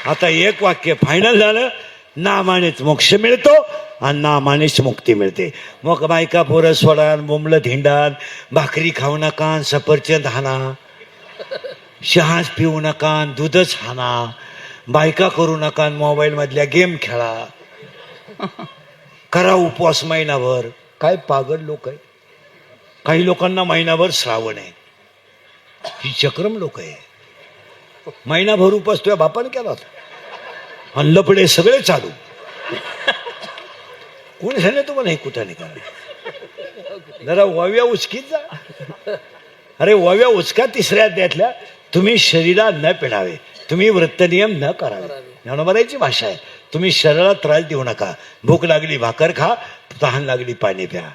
आता एक वाक्य फायनल झालं, नामानेच मोक्ष मिळतो आणि नामानेच मुक्ती मिळते. मग बायका पोरं सोडान, बोंबलं धिंडान, भाकरी खाऊ नका, सफरचंद हाना, चहाच पिऊ नका, दूधच हाना, बायका करू नका, मोबाईल मधल्या गेम खेळा, करा उपवास महिनाभर. काय पागल लोक आहे. काही लोकांना महिनाभर श्रावण आहे. ही चक्रम लोक आहे. महिनाभर उपास तुझ्या बापाने केला होता आणि लपडे सगळे चालू. कोणी झाले तुम्हाला हे कुठाने करा. जरा वव्या उचकीत जा. अरे वव्या उचका तिसऱ्या अध्यायातल्या, तुम्ही शरीराला न पिडावे, तुम्ही व्रतनियम न करावे. ज्ञानोबाची भाषा आहे. तुम्ही शरीराला त्रास देऊ नका. भूक लागली भाकर खा, तहान लागली पाणी प्या.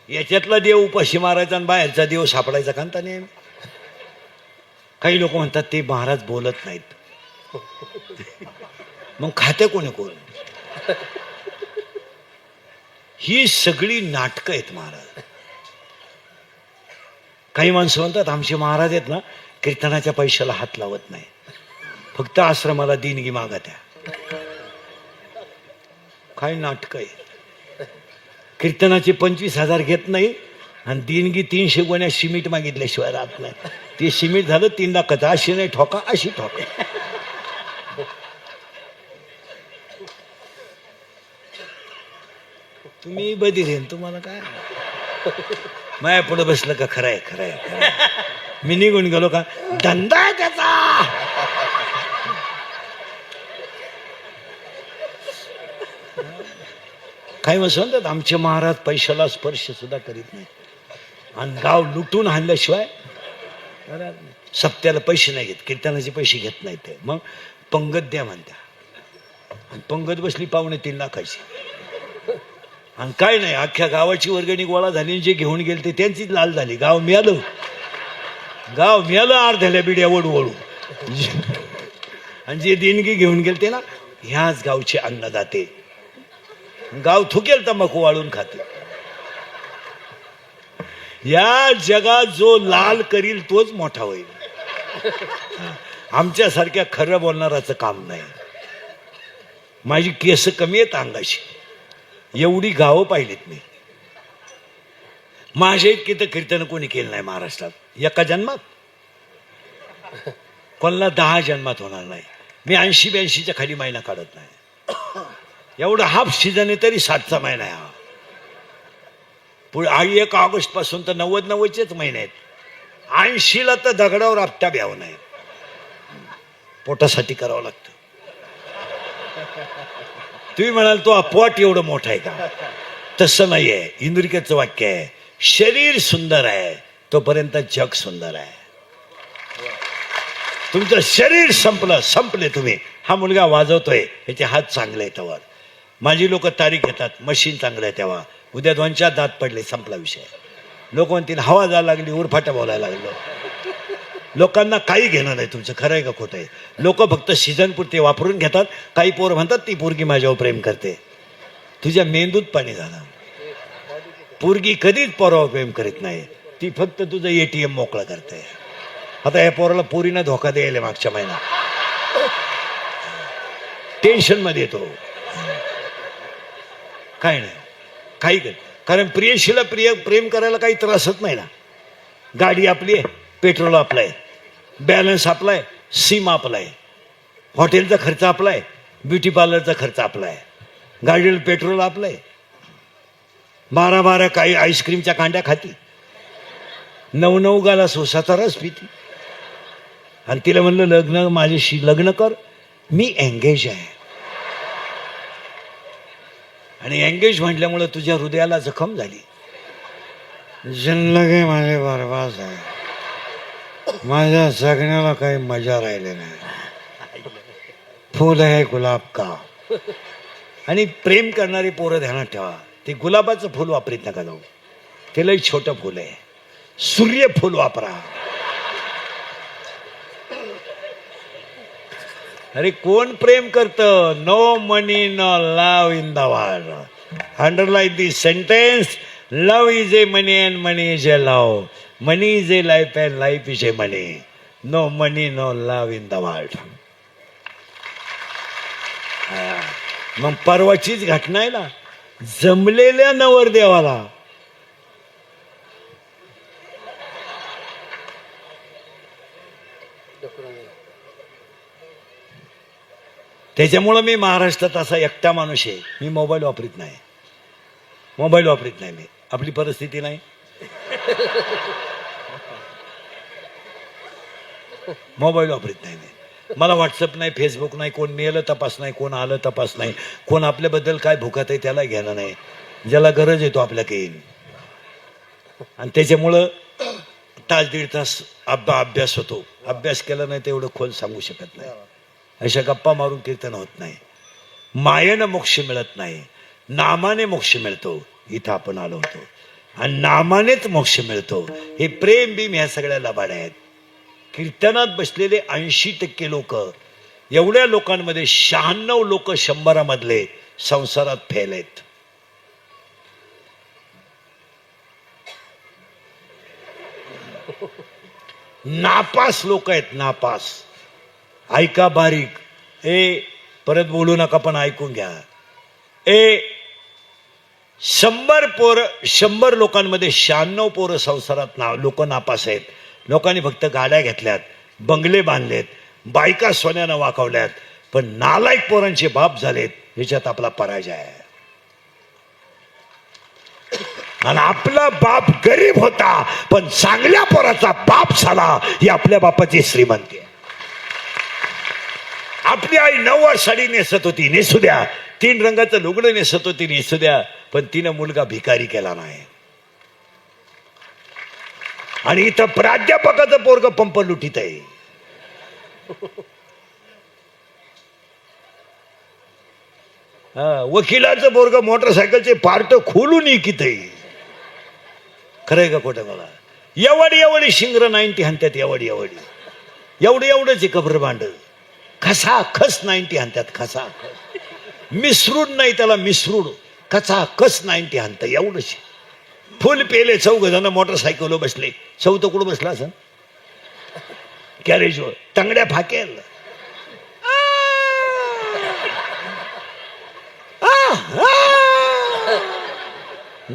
याच्यातला देव उपाशी मारायचा आणि बाहेरचा देव सापडायचा कांता नेहमी. काही लोक म्हणतात ते महाराज बोलत नाहीत. मग खाते कोणी कोण? ही सगळी नाटकं आहेत महाराज. काही माणसं म्हणतात आमचे महाराज आहेत ना, कीर्तनाच्या पैशाला हात लावत नाही, फक्त आश्रमाला देणगी मागत आहे. काय नाटक आहे. कीर्तनाचे 25,000 घेत नाही आणि देणगी 300 गोण्या सिमेंट मागितल्याशिवाय राहत नाही. ते सिमेंट झालं 3 लाखाचं. अशी नाही ठोका, अशी ठोका. तुम्ही बधीर आहे, तुम्हाला काय माया पुढे बसलं का? खरंय खरंय खरंय. मी निघून गेलो का? धंदा आहे त्याचा. काही म्हणतात आमचे महाराज पैशाला स्पर्श सुद्धा करीत नाही आणि गाव लुटून आणल्याशिवाय सप्त्याला पैसे नाही घेत, कीर्तनाचे पैसे घेत नाही ते. मग पंगत द्या म्हणत्या. आणि पंगत बसली 2.5-3 लाखाची. आणि काय नाही, अख्ख्या गावाची वर्गणी गोळा झाली. जे घेऊन गेले ते त्यांचीच लाल झाली. गाव मिळालं, गाव मिळालं अर्ध्याला बिड्या वळू वळू. आणि जे देणगी घेऊन गेलते ना, ह्याच गावचे अन्नदाते. गाव थुकेल तंबाखू वाळून खाते. या जगात जो लाल करील तोच मोठा होईल. आमच्यासारख्या खरं बोलणाराचं काम नाही. माझी केस कमी आहेत अंगाशी, एवढी गावं पाहिलीत मी. माझ्या इतकी तर कीर्तन कोणी केलं नाही महाराष्ट्रात. एका जन्मात कोणाला 10 जन्मात होणार नाही. मी 80-82च्या खाली महिना काढत नाही. एवढा हाफ सीझन आहे तरी 7चा महिना आहे हा. पुढे 1 ऑगस्ट पासून तर 90-90चेच महिने आहेत. 80ला तर दगडावर आपटा ब्यावं नाही. पोटासाठी करावं लागतं. तुम्ही म्हणाल तो पोट एवढं मोठं आहे का? तसं नाही आहे. इंद्रिकेचं वाक्य आहे, शरीर सुंदर आहे तोपर्यंत जग सुंदर आहे. तुमचं शरीर संपले तुम्ही. हा मुलगा वाजवतोय, ह्याचे हात चांगले आहेत तेव्हा. माझी लोक तारीख घेतात, मशीन चांगलं आहे तेव्हा. उद्या 2-4 दात पडले, संपला विषय. लोक म्हणतील हवा जायला लागली, उरफाट्या बोलायला लागलो. लोकांना काही घेणं नाही तुमचं. खरं आहे का खोटं आहे? लोक फक्त सीझन पुरते वापरून घेतात. काही पोरं म्हणतात ती पोरगी माझ्यावर प्रेम करते. तुझ्या मेंदूत पाणी झालं. पोरगी कधीच पोरावर प्रेम करीत नाही, ती फक्त तुझं ATM मोकळं करते. आता या पोराला पोरीनं धोका द्यायला मागच्या महिना टेन्शन मध्ये येतो. काय नाही, काही कर. कारण प्रियशीला प्रेम करायला काही त्रासच नाही ना. गाडी आपली आहे, पेट्रोल आपलं आहे, बॅलन्स आपला आहे, सिम आपला आहे, हॉटेलचा खर्च आपला आहे, ब्युटी पार्लरचा खर्च आपला आहे, गाडीला पेट्रोल आपलं आहे. 12 काही आईस्क्रीमच्या कांड्या खाती, 9 गाला सोसाचा रस पिती. आणि तिला म्हणलं माझ्याशी लग्न कर. मी एंगेज आहे. आणि एंगेज म्हटल्यामुळं तुझ्या हृदयाला जखम झाली. जिंदगी माझी बरबाद आहे, माझ्या जगण्याला काही मजा राहिली नाही. फुल आहे गुलाब का. आणि प्रेम करणारी पोरं ध्यानात ठेवा, ते गुलाबाचं फुल वापरीत नका जाऊ. ते लई छोटं फुल आहे. सूर्यफूल वापरा. अरे कोण प्रेम करतं? No money no love in the world. Underline this sentence. Love is a money and money is a love. Money is a life and life is a money. No money no love in the world. मग परवाचीच घटना आहे ना, जमलेल्या नवरदेवाला त्याच्यामुळं मी महाराष्ट्रात असा एकटा माणूस आहे, मी मोबाईल वापरीत नाही. मी, आपली परिस्थिती नाही. मोबाईल वापरीत नाही मी. मला व्हॉट्सअप नाही, फेसबुक नाही, कोण मेलं तपास नाही, कोण आलं तपास नाही, कोण आपल्याबद्दल काय भुकत आहे त्याला घेणं नाही. ज्याला गरज आहे तो आपल्या काही येईल. आणि त्याच्यामुळं तास दीड तास अभ्यास होतो. अभ्यास केला नाही तर एवढं खोल सांगू शकत नाही. अशा गप्पा मारून कीर्तन होत नाही. मायेनं मोक्ष मिळत नाही, नामाने मोक्ष मिळतो. इथं आपण आलो होतो आणि नामानेच मोक्ष मिळतो. हे प्रेम बीम ह्या सगळ्या लबाड्या आहेत. कीर्तनात बसलेले 80% लोक, एवढ्या लोकांमध्ये 96 लोक 100 मधले संसारात फेल आहेत. नापास लोक आहेत, नापास. ऐका बारीक, परत बोलू नका पण ऐकून घ्या. 100 लोकांमध्ये 96 पोरं संसारात लोक नापास आहेत. लोकांनी फक्त गाड्या घेतल्यात, बंगले बांधलेत, बायका सोन्यानं वाकवल्यात, पण नालायक पोरांचे बाप झालेत. ह्याच्यात आपला पराजय आहे. आणि आपला बाप गरीब होता पण चांगल्या पोराचा बाप झाला, ही आपल्या बापाची श्रीमंती आहे. आपली आई 9 साडी नेसत होती, नेसू द्या. 3 रंगाचं लुगडं नेसत होती, नेसू द्या. पण तिनं मुलगा भिकारी केला नाही. आणि इथं प्राध्यापकाचं पोरग पंप लुटीत आहे. वकिलाचं पोरग मोटरसायकलचे पार्ट खोलून इकित आहे. खरंय का खोटं? मला एवढी शिंगर 90 हाणत्यात. एवढंच आहे कबर भांड. खसा खस 90 हाणत्यात. खसा खस मिसरूड नाही त्याला, मिसरूड कसा कस 90 हाणतं. एवढंच फुल पेले. 4 जण मोटरसायकलवर बसले. 4 कुठं बसला असं कॅरेजवर, तंगड्या फाकेल.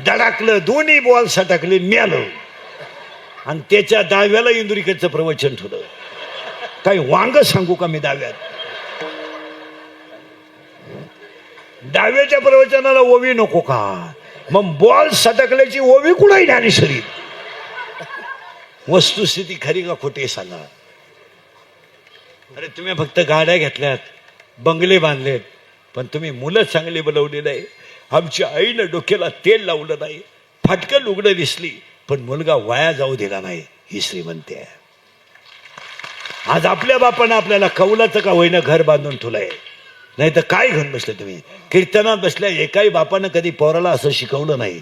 धडाकलं, दोन्ही बॉल सटकले, मेलं. आणि त्याच्या दाव्याला इंदुरीकडचं प्रवचन ठेवलं. काही वांग सांगू का मी दाव्यात? दाव्याच्या प्रवचनाला ओवी नको का? मग बॉल सटकल्याची ओवी कुठे ज्ञानेश्वरी? वस्तुस्थिती खरी का खोटी सांगा. अरे तुम्ही फक्त गाड्या घेतल्यात, बंगले बांधलेत, पण तुम्ही मुलं चांगली बनवली नाही. आमच्या आईनं डोक्याला तेल लावलं नाही, फाटकं लुगडं दिसली, पण मुलगा वाया जाऊ दिला नाही. ही श्रीमंती आहे. आज आपल्या बापानं आपल्याला कौलाचं का होईना घर बांधून ठेवलंय. नाही तर काय घेऊन बसले तुम्ही? कीर्तनात बसल्या एकाही बापानं कधी पोराला असं शिकवलं नाही.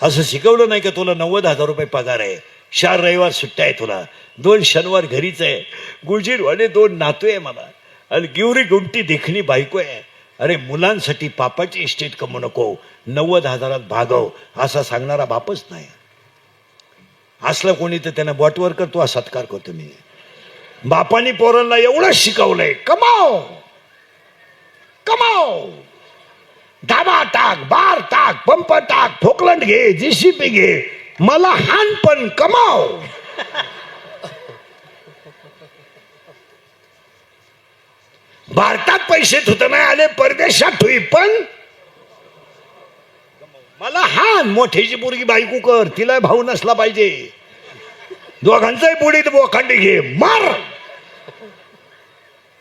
असं शिकवलं नाही का तुला 90,000 रुपये पगार आहे, 4 रविवार सुट्ट्या आहे तुला, 2 शनिवार घरीच आहे, गुळजीरवाले 2 नातू आहे मला, आणि गिवरी गुंटी देखणी बायको आहे. अरे मुलांसाठी पापाची इस्टेट कमवू नको, 90,000 भागव, असा सांगणारा बापच नाही. असलं कोणी तर त्यानं बॉटवर करतो, सत्कार करतो मी. बापानी पोरांना एवढं शिकवलंय, कमाव कमाव, धाबा टाक, बार टाक, पंप टाक, ठोकलंड घे, जीसीपी घे, मला हान पण कमाव. भारतात पैसे धुत नाही आले, परदेशात होई पण मला हान. मोठ्याची पोरगी बायको कर, तिला भाऊ नसला पाहिजे. दोघांचाही बुडीत बोखंडी घे, मार.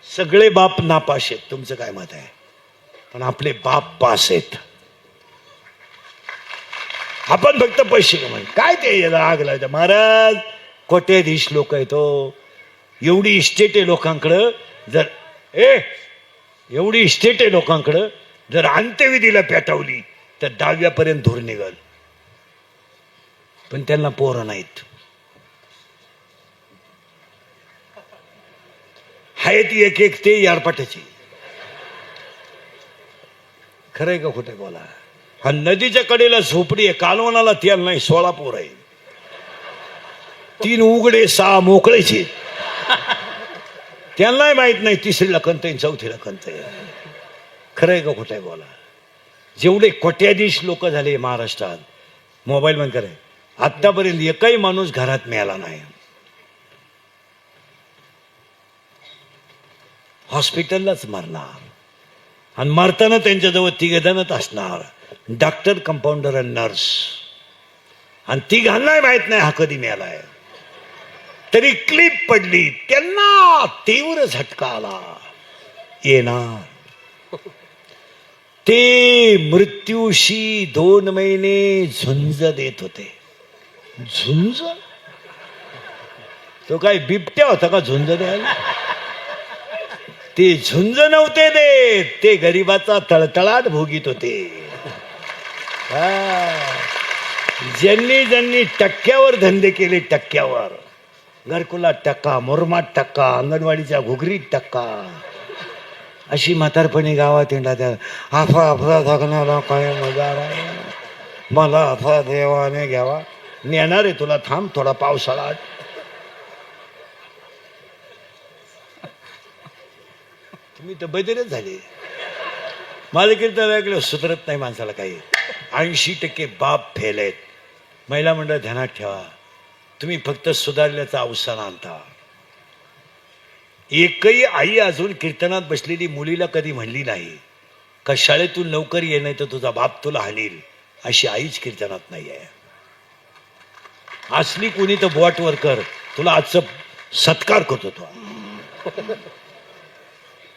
सगळे बाप नापास आहेत. तुमचं काय मत आहे? पण आपले बाप पास आहेत. आपण फक्त पैसे कमाय. काय ते आग लावतं महाराज? कोट्याधीश लोक आहेत हो. एवढी इस्टेट आहे लोकांकडं. जर एवढी इस्टेट आहे लोकांकडं, जर अंत्यविधीला पेटवली तर 10व्यापर्यंत धूर निघल. पण त्यांना पोरं नाहीत. हाय ती एक ते यारपाटाची. खरंय का खोटं बोला? हा नदीच्या कडेला झोपडी आहे, कालवणाला तेल नाही, 16 पोर आहे. 3 उघडे 6 मोकळेचे. त्यांनाही माहित नाही 3रीला कंत आहे, 4थीला कंत आहे. खरं आहे का खोटं आहे बोला. जेवढे कोट्याधीश लोक झाले महाराष्ट्रात, मोबाईल बंद करे, आतापर्यंत एकही माणूस घरात मिळाला नाही. हॉस्पिटललाच मरणार, आणि मरताना त्यांच्याजवळ तिघजणच असणार, डॉक्टर, कंपाऊंडर आणि नर्स. आणि तिघांनाही माहित नाही हा कधी मिळालाय. तरी क्लिप पडली, त्यांना तीव्र झटका आला. येणार ते मृत्यूशी 2 महिने झुंज देत होते. झुंज? तो काय बिबट्या होता का झुंज द्यायला? ते झुंज नव्हते देत, ते गरिबाचा तळतळाट भोगीत होते. ज्यांनी ज्यांनी टक्क्यावर धंदे केले, टक्क्यावर, घरकुलात टक्का, मुरमात टक्का, अंगणवाडीच्या घुगरीत टक्का, अशी म्हातारपणी गावात येणार. त्या आफा आफा जगण्याला काय मजा नाही, मला आफा देवाने घ्यावा. नेणार आहे तुला, थांब थोडा पावसाळा. तुम्ही तर बदिरच झाले. माझं कीर्तन ऐकलं सुधरत नाही माणसाला काही. 80% बाप फेल आहेत. महिला मंडळ ध्यानात ठेवा, तुम्ही फक्त सुधारल्याचा अवसान आणता. एकही आई अजून कीर्तनात बसलेली मुलीला कधी म्हणली नाही का शाळेतून लवकर ये, नाही तर तुझा बाप तुला हाणील. अशी आईच कीर्तनात नाही आहे. असली कोणी तर बोटवर कर, तुला आजचं सत्कार करतो तो.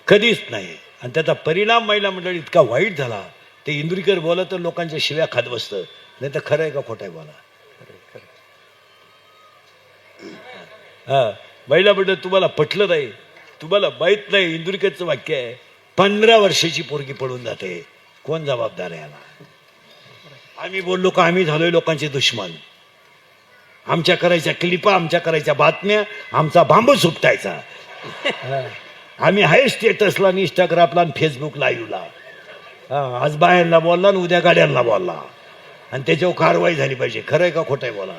कधीच नाही. आणि त्याचा परिणाम महिला मंडळ इतका वाईट झाला. ते इंदुरीकर बोला तर लोकांच्या शिव्या खात बसतं, नाही तर खरं आहे का खोटं आहे बोला. हा, महिला मंडळ तुम्हाला पटलं नाही, तुम्हाला माहित नाही. इंदुरीकरचं वाक्य आहे, 15 वर्षाची पोरगी पडून जाते, कोण जबाबदार आहे याला? आम्ही बोललो का आम्ही झालोय लोकांचे दुश्मन. आमच्या करायच्या क्लिपा, आमच्या करायच्या बातम्या, आमचा बांबू सुपटायचा. आम्ही हाय स्टेटसला आणि इंस्टाग्रामला आणि फेसबुक लाईव्हला. आज बाहेरला बोलला आणि उद्या गाड्यांना बोलला, आणि त्याच्यावर कारवाई झाली पाहिजे. खरं आहे का खोटं आहे बोला.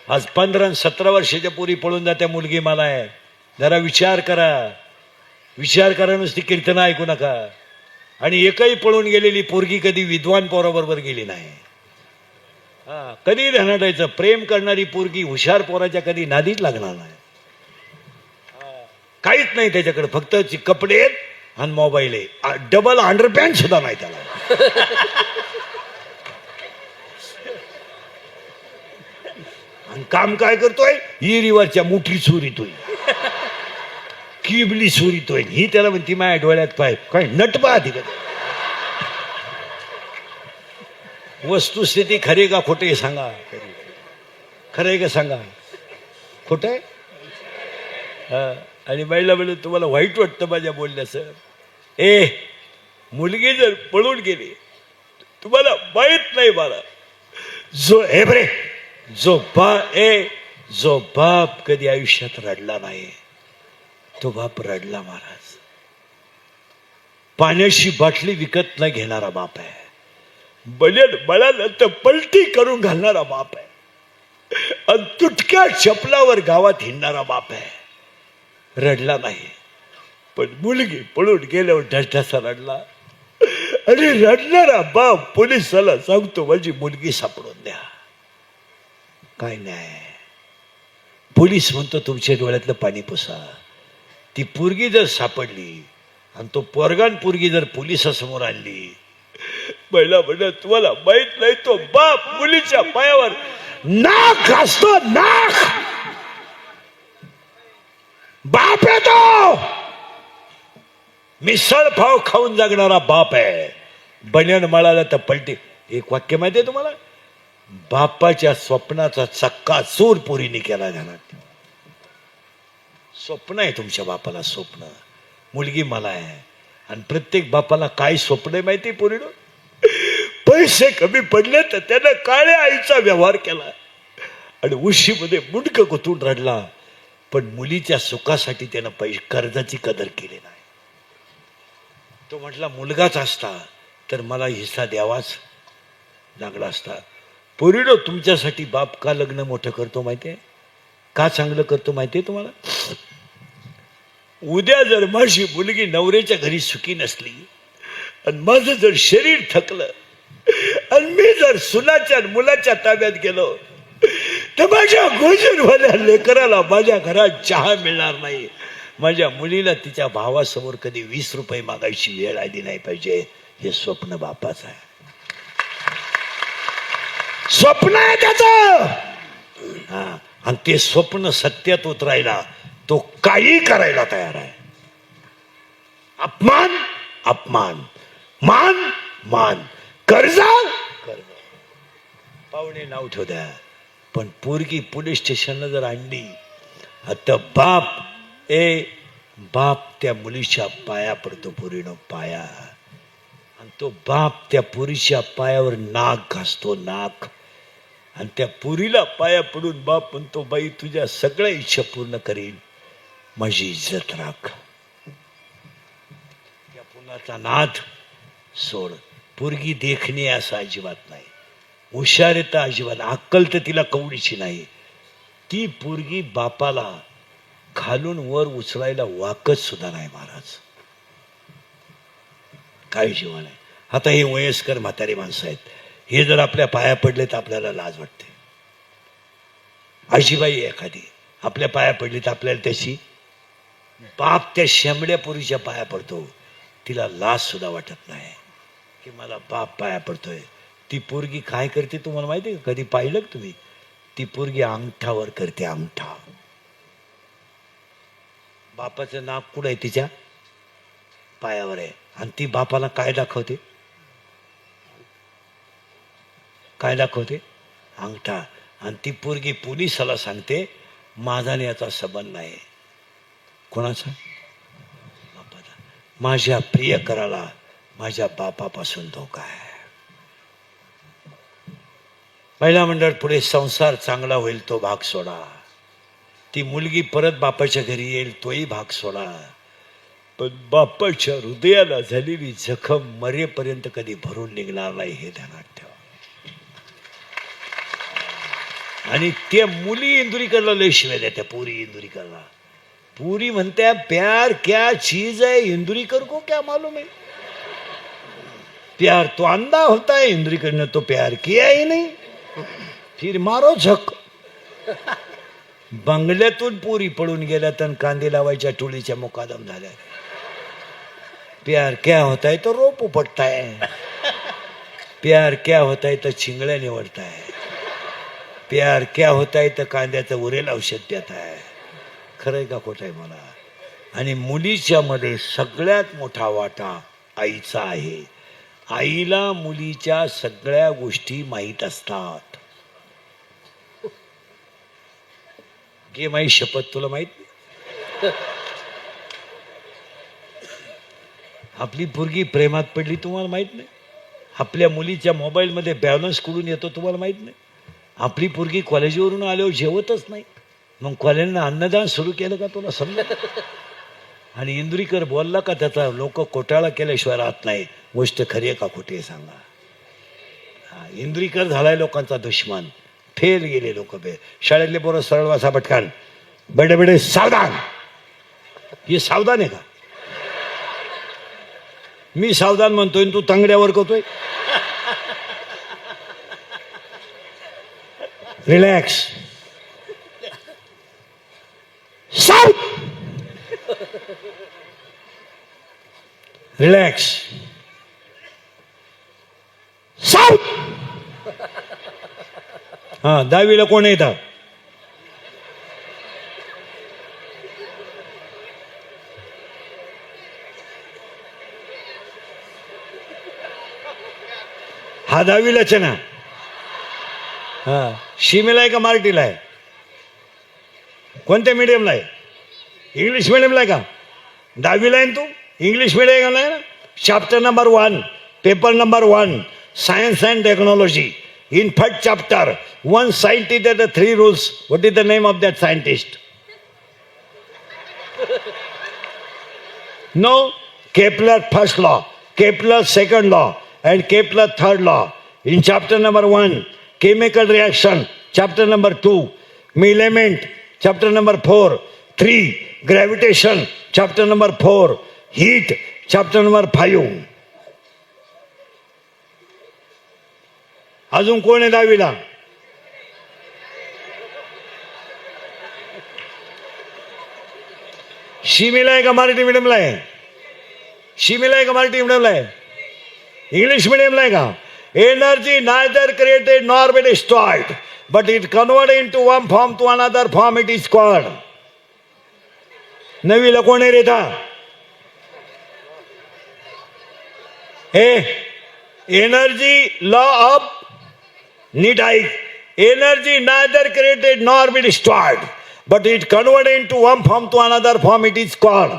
आज 15 आणि 17 वर्षाच्या पोरी पळून जात्या मुलगी मला आहे. जरा विचार करा, विचार करा, नुसती कीर्तन ऐकू नका. आणि एकही पळून गेलेली पोरगी कधी विद्वान पोराबरोबर गेली नाही. कधी ध्यानात यायचं, प्रेम करणारी पोरगी हुशार पोराच्या कधी नादीच लागणार नाही. काहीच नाही त्याच्याकडे, फक्त कपडे आहेत आणि मोबाईल आहे. डबल अंडरपॅन्ट सुद्धा नाही त्याला. आणि काम काय करतोय? इरीवरच्या मुठी चोरीतोय, किबली चोरीतोय. ही त्याला म्हणती माझ्या डोळ्यात पाय काय नटबा अधिक. वस्तुस्थिती खरे का खोटे सांगा. खरंय का सांगा, खोट आहे? आणि बाईला म्हणून तुम्हाला वाईट वाटतं माझ्या बोलण्याचं. मुलगी जर पळून गेली, तुम्हाला माहित नाही मला, जो बाप कधी आयुष्यात रडला नाही, तो बाप रडला महाराज. पाण्याची बाटली विकत न घेणारा बाप आहे. बळानंतर पलटी करून घालणारा बाप आहे. आणि तुटक्या चपलावर गावात हिंडणारा बाप आहे. रडला नाही. पण मुलगी पळून गेल्यावर ढसढसा रडला. आणि रडणारा बाप पोलिसाला सांगतो माझी मुलगी सापडून द्या. काय नाही, पोलीस म्हणतो तुमच्या डोळ्यातलं पाणी पुसा. ती पोरगी जर सापडली आणि तो पोरगान पोरगी जर पोलिसासमोर आणली, पहिला म्हणत तुम्हाला माहित नाही, तो बाप मुलीच्या पायावर नाक घासतो. नाक बाप आहे तो. मिसळ पाव खाऊन जगणारा बाप आहे. बन्यान मळाला तर पलटी. एक वाक्य माहिती आहे तुम्हाला? बापाच्या स्वप्नाचा चक्का चूर पोरीने केला. ध्यानात, स्वप्न आहे तुमच्या बापाला, स्वप्न. मुलगी मला आहे. आणि प्रत्येक बापाला काय स्वप्न आहे माहिती? पोरीनं पैसे कमी पडले तर त्यानं काळ्या आईचा व्यवहार केला आणि उशीमध्ये मुंडकं गुंतून रडला. पण मुलीच्या सुखासाठी त्यानं कर्जाची कदर केली नाही. तो म्हटला मुलगाच असता तर मला हिस्सा द्यावाच लागला असता. पोरीनो, तुमच्यासाठी बाप का लग्न मोठं करतो माहितीये? का चांगलं करतो माहितीये तुम्हाला? उद्या जर माझी मुलगी नवऱ्याच्या घरी सुखी नसली आणि माझं जर शरीर थकलं आणि मी जर सुनाच्या मुलाच्या ताब्यात गेलो तर माझ्या गोजरवाल्या लेकराला माझ्या घरात चहा मिळणार नाही. माझ्या मुलीला तिच्या भावासमोर कधी 20 रुपये मागायची वेळ आली नाही पाहिजे. हे स्वप्न बापाचं आहे, स्वप्न आहे त्याचं. हा, आणि ते स्वप्न सत्यात उतरायला तो काही करायला तयार आहे. अपमान अपमान, मान मान, कर्जा कर्ज. पाहुणे नाव ठेव द्या, पण पोरगी पोलीस स्टेशनला जर आणली आता बाप त्या मुलीच्या पाया पडतो, पोरीनं पाया, आणि तो बाप त्या पोरीच्या पायावर नाक घासतो, नाक. आणि त्या पोरीला पाया पडून बाप म्हणतो, बाई तुझ्या सगळ्या इच्छा पूर्ण करीन, माझी इज्जत राख. त्या पुलाचा नाद सोड. पोरगी देखणी असं अजिबात नाही, हुशारीता अजिबात, अक्कल तर तिला कवडीची नाही. ती पोरगी बापाला खालून वर उचलायला वाकत सुद्धा नाही महाराज. काय जीवन आहे. आता हे वयस्कर म्हातारी माणसं आहेत, हे जर आपल्या पाया पडले तर आपल्याला लाज वाटते. आजीबाई एखादी आपल्या पाया पडली तर आपल्याला त्याची, बाप त्या शेंबड्या पोरीच्या पाया पडतो, तिला लाज सुद्धा वाटत नाही की मला बाप पाया पडतोय. ती पोरगी काय करते तुम्हाला माहिती आहे का? कधी पाहिलं का तुम्ही? ती पोरगी अंगठावर करते, अंगठा. बापाचं नाक कुठं आहे? तिच्या पायावर आहे. आणि ती बापाला काय दाखवते? काय दाखवते? अंगठा. आणि ती पोरगी पोलिसाला सांगते, माझा आणि याचा संबंध नाही. कोणाचा? बापाचा. माझ्या प्रियकराला माझ्या बापापासून धोका आहे. महिला मंडळ पुढे संसार चांगला होईल तो भाग सोडा. ती मुलगी परत बापाच्या घरी येईल तोही भाग सोडा. पण बापाच्या हृदयाला झालेली जखम मरेपर्यंत कधी भरून निघणार नाही, हे ध्यानात ठेवा. आणि त्या मुली इंदुरीकरला लय शिवाय देत्या, पोरी इंदुरीकरला. पूरी म्हणत्या प्यार क्या चीज है इंदुरीकर को क्या मालूम है. प्यार तो अंधा होता है, इंदुरीकर ने तो प्यार किया ही नहीं, फिर मारो झक. बंगल्यातून पुरी पडून गेल्या तर कांदे लावायच्या टोळीच्या मुकादम झाल्या. प्यार क्या होता है तो रोप उपटता है, प्यार क्या होता है तो चिंगळ्या निवडता है, प्यार क्या होता है तो कांद्याचं उरेल औषध देता है. खरंय का खोटं आहे मला? आणि मुलीच्या मध्ये सगळ्यात मोठा वाटा आईचा आहे. आईला मुलीच्या सगळ्या गोष्टी माहीत असतात. घे माई शपथ, तुला माहित नाही? आपली पोरगी प्रेमात पडली तुम्हाला माहित नाही? आपल्या मुलीच्या मोबाईलमध्ये बॅलन्स कुठून येतो तुम्हाला माहित नाही? आपली पोरगी कॉलेजवरून आल्यावर जेवतच नाही, मग कॉलेजनं अन्नदान सुरू केलं का तुला समजा? आणि इंदुरीकर बोलला का त्याचा लोक घोटाळा केल्याशिवाय राहत नाही. गोष्ट खरी आहे का खोटी आहे सांगा? हा, इंदुरीकर झालाय लोकांचा दुश्मन. फेल गेले लोक. शाळेतले पोरं सरळ वासा पटकान, बडे बडे सावधान. हे सावधान आहे का? मी सावधान म्हणतोय तू तांगड्यावर करतोय. रिलॅक्स. साऊथ. रिलॅक्स. साऊथ. हा, 10वीला कोण येतात? हा 10वीलाच आहे ना. हा, शिमेला आहे का मराठीला आहे? कोणत्या मीडियमला आहे? इंग्लिश मिडियमला आहे का? 10वीला आहे तू? इंग्लिश मीडियम आहे ना. Chapter number 1, paper number 1, science and technology. In third chapter, one scientist had the 3 rules. What is the name of that scientist? No, Kepler first law, Kepler second law, and Kepler third law. In chapter number 1, chemical reaction. Chapter number 2, element. Chapter number 4, 3, gravitation. Chapter number 4, heat. Chapter number 5. अजून कोण आहे 10वीला? शिमीला आहे का मराठी मीडियमला आहे? शिमीला आहे का मराठी मीडियमला आहे? English मीडियमला आहे का? Energy neither created nor be destroyed but it convert into one form to another form it is called. नवीला कोण आहे रेता? हे एनर्जी लॉ ऑफ नीट ऐक. Energy neither created nor be destroyed but it converted into one form to another form it is called.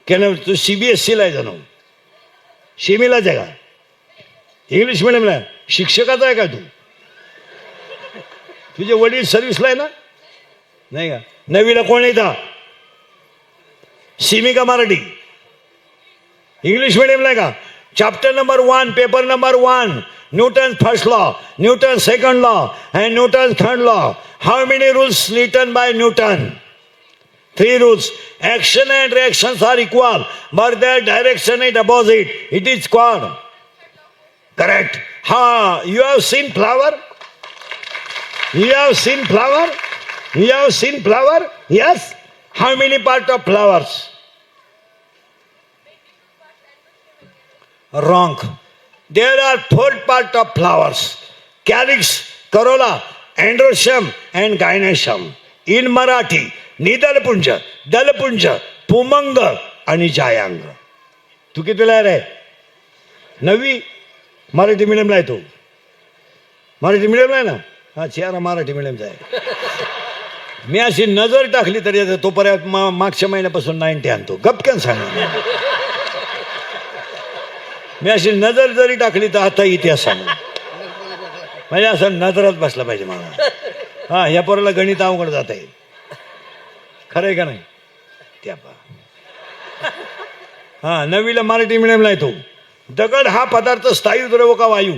केलं तू CBSE ला आहे जाणू? शिमीलाच आहे का? इंग्लिश मिडियमला शिक्षकाचा आहे का तू? तुझे वडील सर्व्हिसला आहे ना? नाही का? 9वीला कोण येतं? सिमी का मराठी? इंग्लिश मिडियमला आहे का? Chapter number 1 paper number 1 Newton's first law, Newton's second law, and Newton's third law. How many rules written by Newton? 3 rules. Action and reactions are equal, but their direction is opposite. It is called. Correct. You have seen flower? You have seen flower? You have seen flower? Yes. How many parts of flowers? Wrong. There are 4 parts of flowers: calyx, corolla, androecium, and gynoecium. In Marathi, निदलपुंज, दलपुंज, पुमंग आणि जायांग. तू कितीला आहे? 9वी. मराठी मिडियमला आहे तू? मराठी मिडियमला आहे ना? हा, चेहरा मराठी मिडियमचा आहे. मी अशी नजर टाकली तरी तोपर्यंत मागच्या महिन्यापासून 90 आणतो. गपक्यान सांग. मी अशी नजर जरी टाकली तर आता इतिहास सांगू. म्हणजे असं नजरच बसला पाहिजे मला. हा, ह्या पोराला गणित अवघड जात आहे. खरं आहे का नाही? त्या हा, 9वीला मराठी मिडियमला आहे तो. दगड हा पदार्थ स्थायू द्रव का वायू?